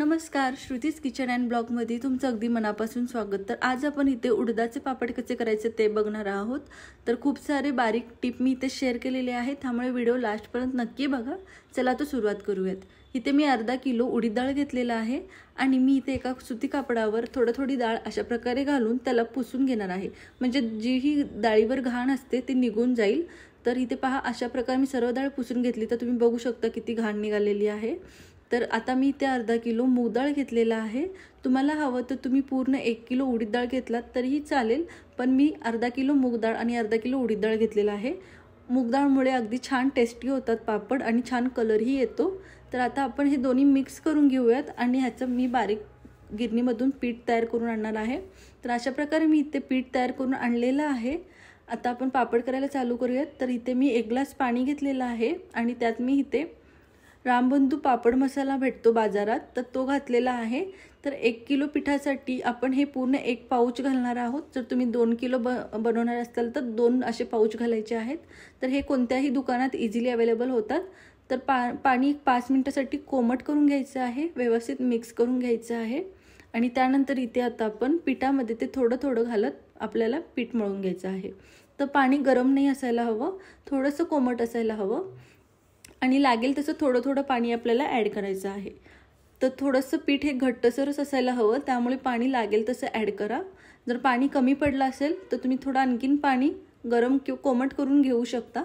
नमस्कार, Shruti's kitchen and ब्लॉगमध्ये तुमचं अगदी मनापासून स्वागत। तर आज आपण इथे उडदाचे पापड कसे करायचे ते बघणार आहोत। तर खूप सारे बारीक टिप मी इथे शेअर केलेले आहेत, त्यामुळे व्हिडिओ लास्टपर्यंत नक्की बघा। चला तर सुरुवात करूयात। इथे मी अर्धा किलो उडीद डाळ घेतलेला आहे आणि मी इथे एका सुती कापडावर थोडी डाळ अशा प्रकारे घालून त्याला पुसून घेणार आहे, म्हणजे जी ही डाळीवर घाण असते ती निघून जाईल। तर इथे पहा, अशा प्रकारे मी सर्व डाळ पुसून घेतली। तर तुम्ही बघू शकता किती घाण निघालेली आहे। तर आता मी इथे अर्धा किलो मूग डाळ घेतलेला आहे। तुम्हाला हवं तर तुम्ही पूर्ण 1 किलो उडीद डाळ घेतलात तरीही चालेल, पण मी अर्धा किलो मूग डाळ आणि अर्धा किलो उडीद डाळ घेतलेला आहे। मूग डाळमुळे अगदी छान टेस्टी होतात पापड आणि छान कलरही येतो। तर आता आपण हे दोन्ही मिक्स करून घेऊयात आणि ह्याचं मी बारीक गिरणीमधून पीठ तयार करून आणणार आहे। तर अशा प्रकारे मी इथे पीठ तयार करून आणलेलं आहे। आता आपण पापड करायला चालू करूयात। तर इथे मी 1 ग्लास पाणी घेतलेलं आहे आणि त्यात मी इथे रामबंधू पापड मसाला भेटतो बाजारात, तर तो घातलेला आहे। तर 1 किलो पिठासाठी आपण हे पूर्ण 1 पाऊच घालणार आहोत। जर तुम्ही 2 किलो बनवणार असाल तर 2 असे पाऊच घालायचे आहेत। तर हे कोणत्याही दुकानात इझिली अवेलेबल होतात। तर पाणी 5 मिनिटासाठी कोमट करून घ्यायचं आहे, व्यवस्थित मिक्स करून घ्यायचं आहे आणि त्यानंतर इथे आता आपण पिठामध्ये ते थोडं घालत आपल्याला पीठ मळून घ्यायचं आहे। तर पाणी गरम नाही असायला हवं, थोडंसं कोमट असायला हवं आणि लागेल तसं थोडं पाणी आपल्याला ॲड करायचं आहे। तर थोडंसं पीठ हे घट्टसरच असायला हवं, त्यामुळे पाणी लागेल तसं ॲड करा। जर पाणी कमी पडलं असेल तर तुम्ही थोडं आणखीन पाणी गरम किंवा कोमट करून घेऊ शकता।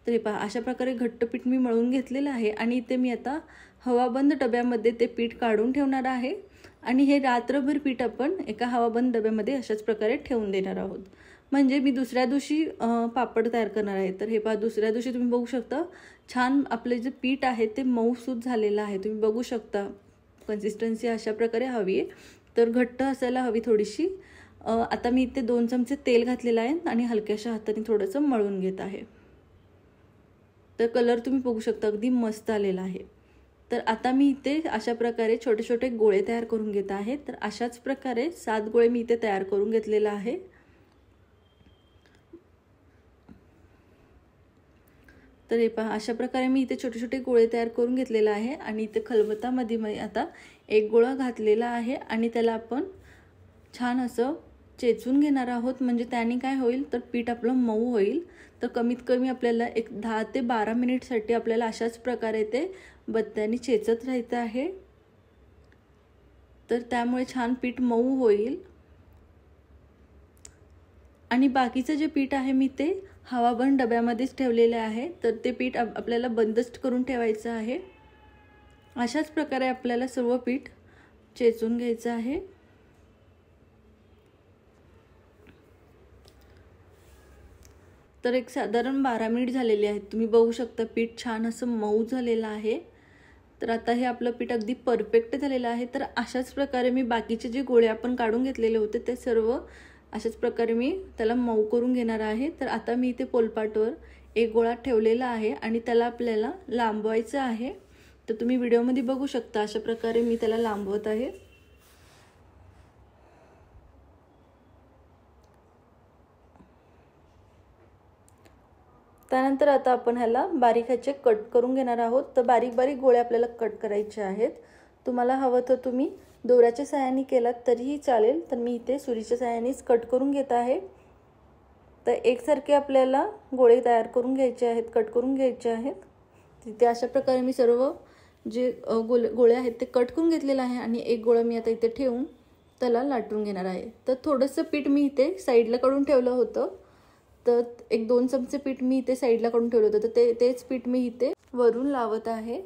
तर हे पहा, अशा प्रकारे घट्ट पीठ मी मळून घेतलेलं आहे आणि इथे मी आता हवाबंद डब्यामध्ये ते पीठ काढून ठेवणार आहे आणि हे रात्रभर पीठ आपण एका हवाबंद डब्यामध्ये अशाच प्रकारे ठेवून देणार आहोत। म्हणजे मी दुसऱ्या दिवशी पापड तयार करणार आहे। तर हे पहा, दुसऱ्या दिवशी तुम्ही बघू शकता छान आपले जे पीठ आहे ते मऊसूत झालेलं आहे। तुम्ही बघू शकता कन्सिस्टन्सी अशा प्रकारे हवी आहे, तर घट्ट असायला हवी थोडीशी। आता मी इथे 2 चमचे तेल घातलेलं आहे आणि हलक्याशा हाताने थोडंसं मळून घेत आहे। तर कलर तुम्ही बघू शकता अगदी मस्त आलेला आहे। तर आता मी इथे अशा प्रकारे छोटे गोळे तयार करून घेत आहे। तर अशाच प्रकारे 7 गोळे मी इथे तयार करून घेतलेला आहे। तर हे पहा, अशा प्रकारे मी इथे छोटे गोळे तयार करून घेतलेला आहे आणि इथे खलबत्त्यामध्ये मी आता 1 गोळा घातलेला आहे आणि त्याला आपण छान असं चेचून घेणार आहोत। म्हणजे त्याने काय होईल तर पीठ आपलं मऊ होईल। तर कमीत कमी आपल्याला एक 10 ते 12 मिनिटसाठी आपल्याला अशाच प्रकारे ते बत्त्याने चेचत राहायचं आहे। तर त्यामुळे छान पीठ मऊ होईल आणि बाकीचं जे पीठ आहे मी ते हवाबंद डब्यामध्येच ठेवलेले आहे। तर ते पीठ आपल्याला बंदच करून ठेवायचं आहे। अशाच प्रकारे आपल्याला सर्व पीठ चेचून घ्यायचं आहे। तर एक साधारण 12 मिनिट झालेले आहेत। तुम्ही बघू शकता पीठ छान असं मऊ झालेलं आहे। तर आता हे आपलं पीठ अगदी परफेक्ट झालेलं आहे। तर अशाच प्रकारे मी बाकीचे जे गोळे आपण काढून घेतलेले होते ते सर्व अशाच प्रकारे मी त्याला मऊ करून घेणार आहे। तर आता मी इथे पोलपाटवर 1 गोळा ठेवलेला आहे आणि त्याला आपल्याला लांबवायचं आहे। तर तुम्ही व्हिडिओमध्ये बघू शकता अशा प्रकारे मी त्याला लांबवत आहे। त्यानंतर आता आपण ह्याला बारीक ह्याचे कट करून घेणार आहोत। तर बारीक गोळे आपल्याला कट करायचे आहेत। तुम्हाला हवं तर तुम्ही दोऱ्याच्या सहाय्याने केलात तरीही चालेल, तर मी इथे सुरीच्या सहाय्यानेच कट करून घेत आहे। तर एकसारखे आपल्याला गोळे तयार करून घ्यायचे आहेत, कट करून घ्यायचे आहेत। तिथे अशा प्रकारे मी सर्व जे गोळे आहेत ते कट करून घेतलेले आहे आणि 1 गोळा मी आता इथे ठेवून त्याला लाटून घेणार आहे। तर थोडंसं पीठ मी इथे साईडला काढून ठेवलं होतं, तर 1-2 चमचे पीठ मी इथे साईडला काढून ठेवलं होतं। तर तेच पीठ मी इथे वरून लावत आहे।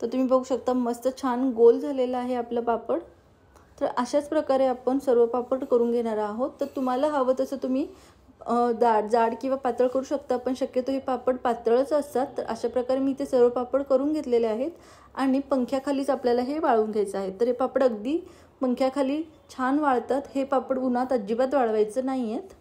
तर तुम्ही बघू शकता मस्त छान गोल झालेला आहे आपला पापड। तर अशाच प्रकारे आपण सर्व पापड करून घेणार आहोत। तर तुम्हाला हवं तसं तुम्ही जाड किंवा पातळ करू शकता, पण शक्यतो हे पापड पातळच असतात। तर अशा प्रकारे मी इथे सर्व पापड करून घेतलेले आहेत आणि पंख्याखालीच आपल्याला हे वाळवून घ्यायचं आहे। तर हे पापड अगदी पंख्याखाली छान वाळतात। हे पापड उन्हात अजिबात वाळवायचं नाही आहेत।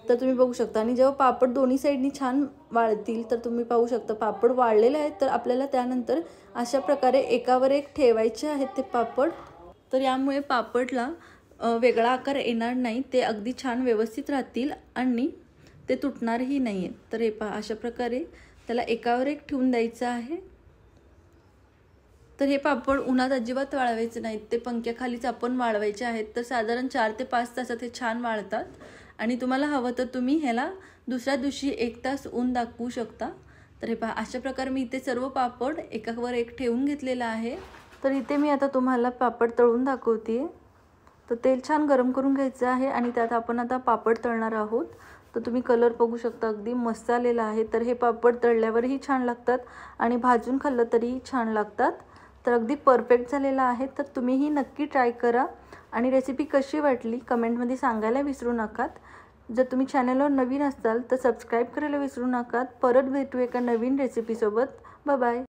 तर तुम्ही बघू शकता आणि जेव्हा पापड दोन्ही साईडनी छान वाळतील तर तुम्ही पाहू शकता पापड वाळलेले आहेत। तर आपल्याला त्यानंतर अशा प्रकारे एकावर एक ठेवायचे आहेत ते पापड। तर यामुळे पापडला वेगळा आकार येणार नाही, ते अगदी छान व्यवस्थित राहतील आणि ते तुटणारही नाही आहेत। तर हे पहा, अशा प्रकारे त्याला एकावर एक ठेवून द्यायचं आहे। तर हे पापड उन्हात अजिबात वाळवायचे नाहीत, ते पंख्याखालीच आपण वाळवायचे आहेत. तर साधारण 4 ते 5 तासात हे छान वाळतात आणि तुम्हाला हवं तर तुम्ही ह्याला दुसऱ्या दिवशी 1 तास ऊन दाखवू शकता. तर हे पहा, अशा प्रकारे मी इथे सर्व पापड एकावर एक ठेवून घेतलेला आहे. तर इथे मी आता तुम्हाला पापड तळून दाखवते. तर तेल छान गरम करून घ्यायचं आहे आणि त्यात आपण आता पापड तळणार आहोत. तर तुम्ही कलर बघू शकता, अगदी मस्त आलेला आहे. तर हे पापड तळल्यावरही छान लागतात आणि भाजून खाल्लं तरीही छान लागतात. तर अगदी परफेक्ट झालेला आहे. तर तुम्हीही नक्की ट्राय करा आणि रेसिपी कशी वाटली कमेंटमध्ये सांगायला विसरू नका. जर तुम्ही चॅनलवर नवीन असाल तर सबस्क्राईब करायला विसरू नका. परत भेटू एका नवीन रेसिपीसोबत. Bye bye.